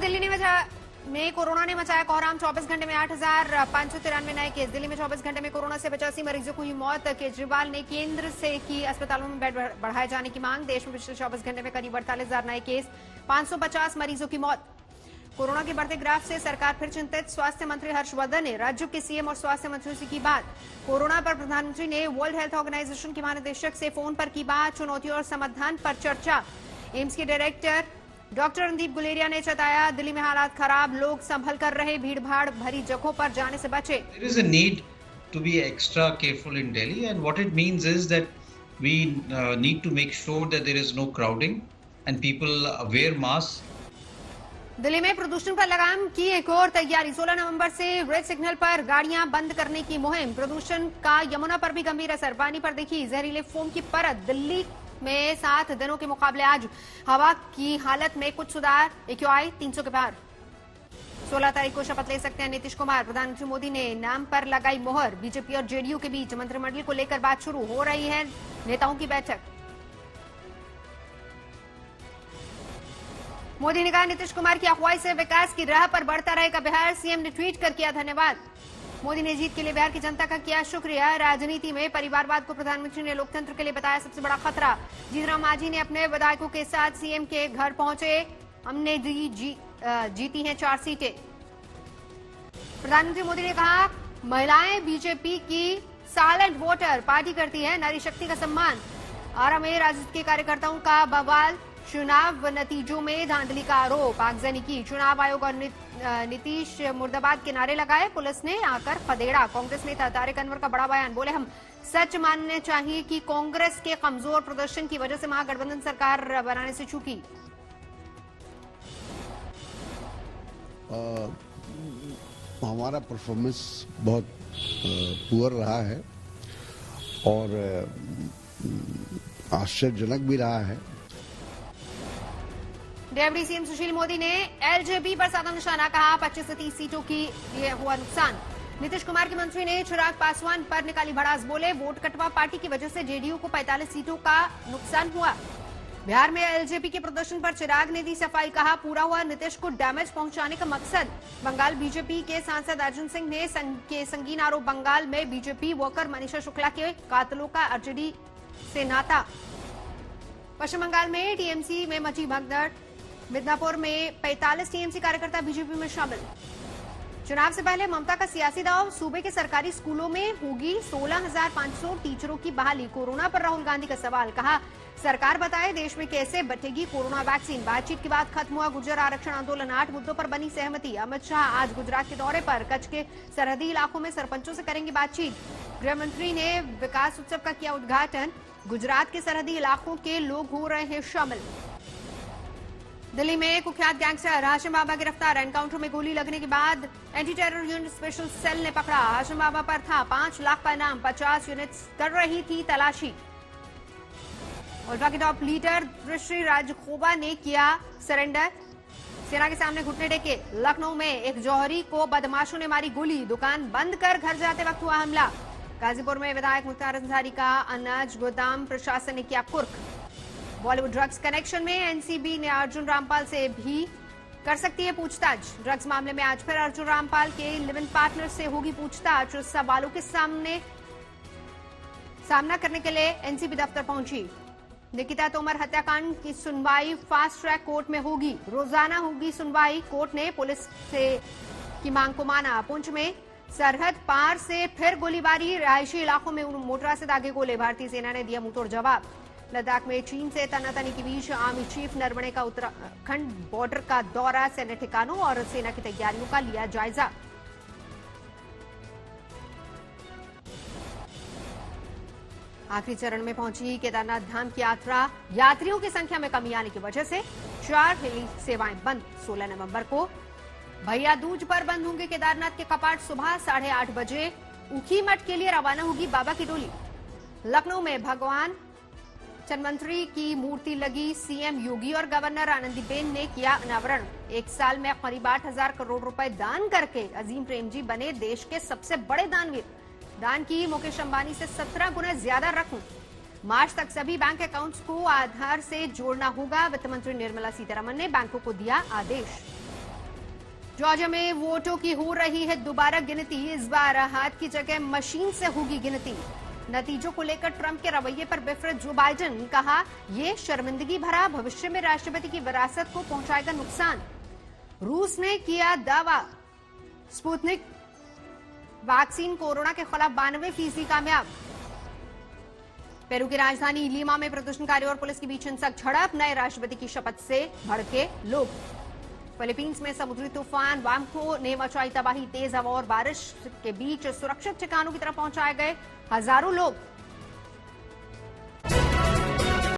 दिल्ली में कोरोना ने मचाया कोहराम। 24 घंटे में 8,593 नए केस। दिल्ली में 24 घंटे में कोरोना से 85 मरीजों को हुई मौत। केजरीवाल ने केंद्र से की अस्पतालों में बेड बढ़ाए जाने की मांग। देश में पिछले 24 घंटे में करीब 48,000 नए केस, 550 मरीजों की मौत। कोरोना के बढ़ते ग्राफ से सरकार फिर चिंतित। स्वास्थ्य मंत्री हर्षवर्धन ने राज्यों के सीएम और स्वास्थ्य मंत्रियों से की बात। कोरोना पर प्रधानमंत्री ने वर्ल्ड हेल्थ ऑर्गेनाइजेशन के महानिदेशक से फोन पर की बात। चुनौतियों और समाधान पर चर्चा। एम्स के डायरेक्टर डॉक्टर रणदीप गुलेरिया ने बताया, दिल्ली में हालात खराब, लोग संभल कर रहे, भीड़-भाड़ भरी जगहों पर जाने से बचे। There is a need to be extra careful in Delhi, and what it means is that we need to make sure that there is no crowding and people wear masks. Delhi में प्रदूषण पर लगाम की एक और तैयारी। 16 नवंबर से रेड सिग्नल पर गाड़ियां बंद करने की मुहिम। प्रदूषण का यमुना पर भी गंभीर असर। पानी पर देखी जहरीले फोम की परत। दिल्ली में 7 दिनों के मुकाबले आज हवा की हालत में कुछ सुधार। AQI 300 के पार। 16 तारीख को शपथ ले सकते हैं नीतीश कुमार। प्रधानमंत्री मोदी ने नाम पर लगाई मोहर। बीजेपी और जेडीयू के बीच मंत्रिमंडल को लेकर बात शुरू हो रही है। नेताओं की बैठक। मोदी ने कहा, नीतीश कुमार की अगुवाई से विकास की राह पर बढ़ता रहेगा बिहार। सीएम ने ट्वीट कर किया धन्यवाद। मोदी ने जीत के लिए बिहार की जनता का किया शुक्रिया। राजनीति में परिवारवाद को प्रधानमंत्री ने लोकतंत्र के लिए बताया सबसे बड़ा खतरा। जीतराम मांझी ने अपने विधायकों के साथ सीएम के घर पहुंचे। हमने जीती हैं 4 सीटें। प्रधानमंत्री मोदी ने कहा, महिलाएं बीजेपी की साइलेंट वोटर, पार्टी करती है नारी शक्ति का सम्मान। आरा में राजद के कार्यकर्ताओं का बवाल। चुनाव नतीजों में धांधली का आरोप। आगजनी की। चुनाव आयोग और नीतीश मुर्दाबाद के नारे लगाए। पुलिस ने आकर खदेड़ा। कांग्रेस नेता तारिक अनवर का बड़ा बयान। बोले, हम सच मानने चाहिए कि कांग्रेस के कमजोर प्रदर्शन की वजह से महागठबंधन सरकार बनाने से चूकी। हमारा परफॉर्मेंस बहुत पुअर रहा है और आश्चर्यजनक भी रहा है। डेप्यूटी सीएम सुशील मोदी ने एलजेपी पर साधा निशाना। कहा, 25 से 30 सीटों की ये हुआ नुकसान। नीतीश कुमार के मंत्री ने चिराग पासवान पर निकाली भड़ास। बोले, वोट कटवा पार्टी की वजह से जेडीयू को 45 सीटों का नुकसान हुआ। बिहार में एलजेपी के प्रदर्शन पर चिराग ने दी सफाई। कहा, पूरा हुआ नीतीश को डैमेज पहुंचाने का मकसद। बंगाल बीजेपी के सांसद अर्जुन सिंह ने संगीन आरोप। बंगाल में बीजेपी वर्कर मनीषा शुक्ला के कातलों का आरजेडी से नाता। पश्चिम बंगाल में टीएमसी में मची भगदड़। मिदनापुर में 45 टीएमसी कार्यकर्ता बीजेपी में शामिल। चुनाव से पहले ममता का सियासी दाव। सूबे के सरकारी स्कूलों में होगी 16,500 टीचरों की बहाली। कोरोना पर राहुल गांधी का सवाल। कहा, सरकार बताए देश में कैसे बटेगी कोरोना वैक्सीन। बातचीत के बाद खत्म हुआ गुर्जर आरक्षण आंदोलन। 8 मुद्दों पर बनी सहमति। अमित शाह आज गुजरात के दौरे पर। कच्छ के सरहदी इलाकों में सरपंचों से करेंगे बातचीत। गृह मंत्री ने विकास उत्सव का किया उद्घाटन। गुजरात के सरहदी इलाकों के लोग हो रहे हैं शामिल। दिल्ली में कुख्यात गैंगस्टर हाशिम बाबा गिरफ्तार। एनकाउंटर में गोली लगने के बाद anti terror unit special cell ने पकड़ा। हाशिम बाबा पर था 5 लाख का इनाम। 50 यूनिट्स कर रही थी तलाशी। उल्फा के टॉप लीडर ऋषि राजखोबा ने किया सरेंडर। सेना के सामने घुटने टेके। लखनऊ में एक जौहरी को बदमाशों ने मारी गोली। दुकान बंद कर घर जाते वक्त हुआ हमला। गाजीपुर में विधायक मुख्तार अंसारी का अनाज गोदाम प्रशासन ने किया कुर्क। बॉलीवुड ड्रग्स कनेक्शन में एनसीबी ने अर्जुन रामपाल से भी कर सकती है पूछताछ। ड्रग्स मामले में आज फिर अर्जुन रामपाल के लिव इन पार्टनर से होगी पूछताछ। सवालों के सामना करने के लिए एनसीबी दफ्तर पहुंची। निकिता तोमर हत्याकांड की सुनवाई फास्ट ट्रैक कोर्ट में होगी। रोजाना होगी सुनवाई। कोर्ट ने पुलिस से की मांग को माना। पुंछ में सरहद पार से फिर गोलीबारी। रिहायशी इलाकों में मोटरा से दागे गोले। भारतीय सेना ने दिया मुंहतोड़ जवाब। लद्दाख में चीन से तनातनी के बीच आर्मी चीफ नरवणे का उत्तराखंड बॉर्डर का दौरा। सैन्य ठिकानों और सेना की तैयारियों का लिया जायजा। आखिरी चरण में पहुंची केदारनाथ धाम की यात्रा। यात्रियों की संख्या में कमी आने की वजह से 4 हेली सेवाएं बंद। 16 नवंबर को भैया दूज पर बंद होंगे केदारनाथ के कपाट। सुबह 8:30 बजे ऊखीमठ के लिए रवाना होगी बाबा की डोली। लखनऊ में भगवान चन्वंतरी की मूर्ति लगी। सीएम योगी और गवर्नर आनंदीबेन ने किया अनावरण। 1 साल में करीब 8,000 करोड़ रुपए दान करके अजीम प्रेमजी बने देश के सबसे बड़े दानवीर। दान की मुकेश अंबानी से 17 गुना ज्यादा रकम। मार्च तक सभी बैंक अकाउंट्स को आधार से जोड़ना होगा। वित्त मंत्री निर्मला सीतारमण ने बैंकों को दिया आदेश। जॉर्जिया में वोटों की हो रही है दोबारा गिनती। इस बार हाथ की जगह मशीन से होगी गिनती। नतीजों को लेकर ट्रंप के रवैये पर विफरित जो बाइडेन ने कहा, ये शर्मिंदगी भरा, भविष्य में राष्ट्रपति की विरासत को पहुंचाएगा नुकसान। रूस ने किया दावा, स्पुतनिक वैक्सीन कोरोना के खिलाफ 92% कामयाब। पेरू की राजधानी लीमा में प्रदर्शनकारियों और पुलिस के बीच हिंसक झड़प, नए राष्ट्रपति की शपथ से भड़के लोग। फिलीपींस में समुद्री तूफान वाम्को ने मचाई तबाही, तेज हवा और बारिश के बीच सुरक्षित ठिकानों की तरफ पहुंचाए गए हजारों लोग।